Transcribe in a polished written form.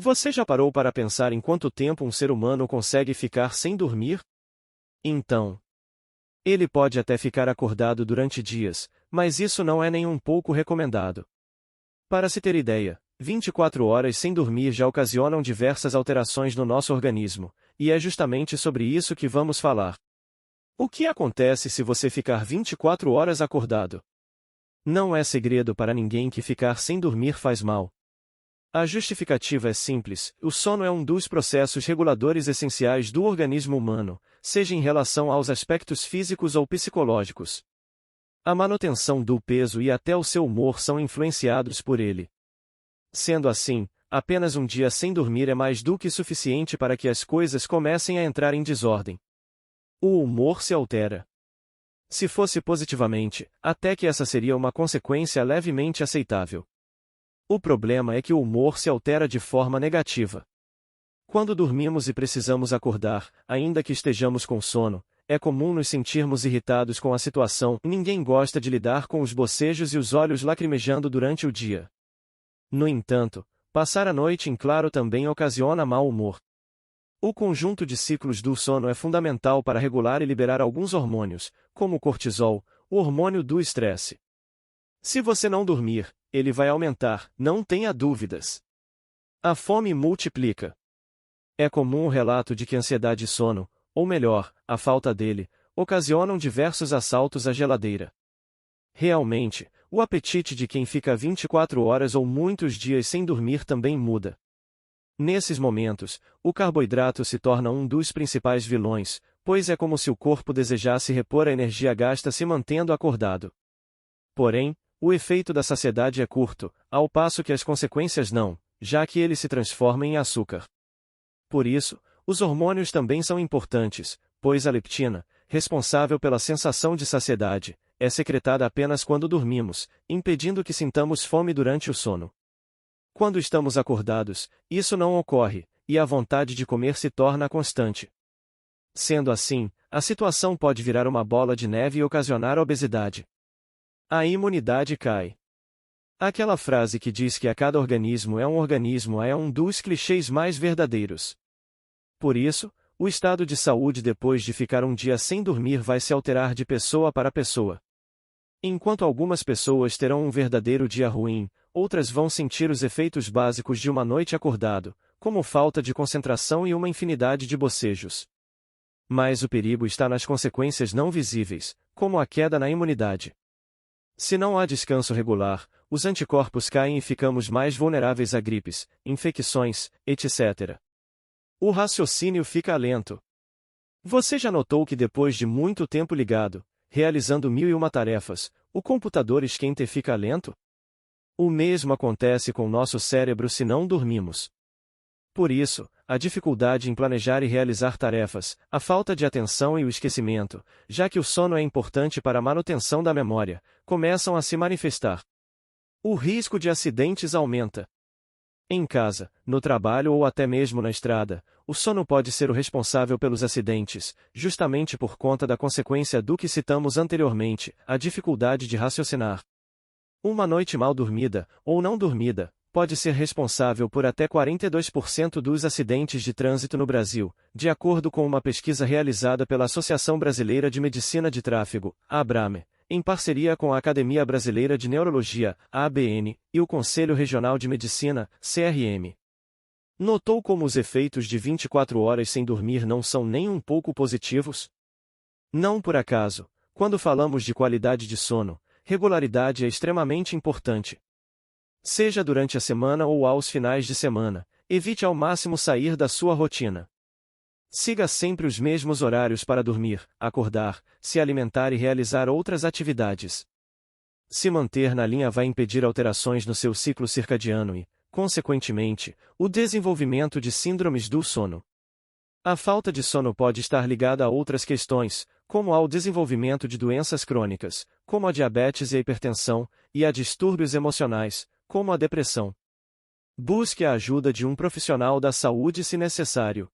Você já parou para pensar em quanto tempo um ser humano consegue ficar sem dormir? Então, ele pode até ficar acordado durante dias, mas isso não é nem um pouco recomendado. Para se ter ideia, 24 horas sem dormir já ocasionam diversas alterações no nosso organismo, e é justamente sobre isso que vamos falar. O que acontece se você ficar 24 horas acordado? Não é segredo para ninguém que ficar sem dormir faz mal. A justificativa é simples: o sono é um dos processos reguladores essenciais do organismo humano, seja em relação aos aspectos físicos ou psicológicos. A manutenção do peso e até o seu humor são influenciados por ele. Sendo assim, apenas um dia sem dormir é mais do que suficiente para que as coisas comecem a entrar em desordem. O humor se altera. Se fosse positivamente, até que essa seria uma consequência levemente aceitável. O problema é que o humor se altera de forma negativa. Quando dormimos e precisamos acordar, ainda que estejamos com sono, é comum nos sentirmos irritados com a situação. Ninguém gosta de lidar com os bocejos e os olhos lacrimejando durante o dia. No entanto, passar a noite em claro também ocasiona mau humor. O conjunto de ciclos do sono é fundamental para regular e liberar alguns hormônios, como o cortisol, o hormônio do estresse. Se você não dormir, ele vai aumentar, não tenha dúvidas. A fome multiplica. É comum o relato de que ansiedade e sono, ou melhor, a falta dele, ocasionam diversos assaltos à geladeira. Realmente, o apetite de quem fica 24 horas ou muitos dias sem dormir também muda. Nesses momentos, o carboidrato se torna um dos principais vilões, pois é como se o corpo desejasse repor a energia gasta se mantendo acordado. Porém, o efeito da saciedade é curto, ao passo que as consequências não, já que ele se transforma em açúcar. Por isso, os hormônios também são importantes, pois a leptina, responsável pela sensação de saciedade, é secretada apenas quando dormimos, impedindo que sintamos fome durante o sono. Quando estamos acordados, isso não ocorre, e a vontade de comer se torna constante. Sendo assim, a situação pode virar uma bola de neve e ocasionar obesidade. A imunidade cai. Aquela frase que diz que a cada organismo é um dos clichês mais verdadeiros. Por isso, o estado de saúde depois de ficar um dia sem dormir vai se alterar de pessoa para pessoa. Enquanto algumas pessoas terão um verdadeiro dia ruim, outras vão sentir os efeitos básicos de uma noite acordado, como falta de concentração e uma infinidade de bocejos. Mas o perigo está nas consequências não visíveis, como a queda na imunidade. Se não há descanso regular, os anticorpos caem e ficamos mais vulneráveis a gripes, infecções, etc. O raciocínio fica lento. Você já notou que depois de muito tempo ligado, realizando 1001 tarefas, o computador esquenta e fica lento? O mesmo acontece com nosso cérebro se não dormimos. Por isso, a dificuldade em planejar e realizar tarefas, a falta de atenção e o esquecimento, já que o sono é importante para a manutenção da memória, começam a se manifestar. O risco de acidentes aumenta. Em casa, no trabalho ou até mesmo na estrada, o sono pode ser o responsável pelos acidentes, justamente por conta da consequência do que citamos anteriormente, a dificuldade de raciocinar. Uma noite mal dormida, ou não dormida, pode ser responsável por até 42% dos acidentes de trânsito no Brasil, de acordo com uma pesquisa realizada pela Associação Brasileira de Medicina de Tráfego, (ABRAME), em parceria com a Academia Brasileira de Neurologia, (ABN), e o Conselho Regional de Medicina, (CRM). Notou como os efeitos de 24 horas sem dormir não são nem um pouco positivos? Não por acaso, quando falamos de qualidade de sono, regularidade é extremamente importante. Seja durante a semana ou aos finais de semana, evite ao máximo sair da sua rotina. Siga sempre os mesmos horários para dormir, acordar, se alimentar e realizar outras atividades. Se manter na linha vai impedir alterações no seu ciclo circadiano e, consequentemente, o desenvolvimento de síndromes do sono. A falta de sono pode estar ligada a outras questões, como ao desenvolvimento de doenças crônicas, como a diabetes e a hipertensão, e a distúrbios emocionais, como a depressão. Busque a ajuda de um profissional da saúde se necessário.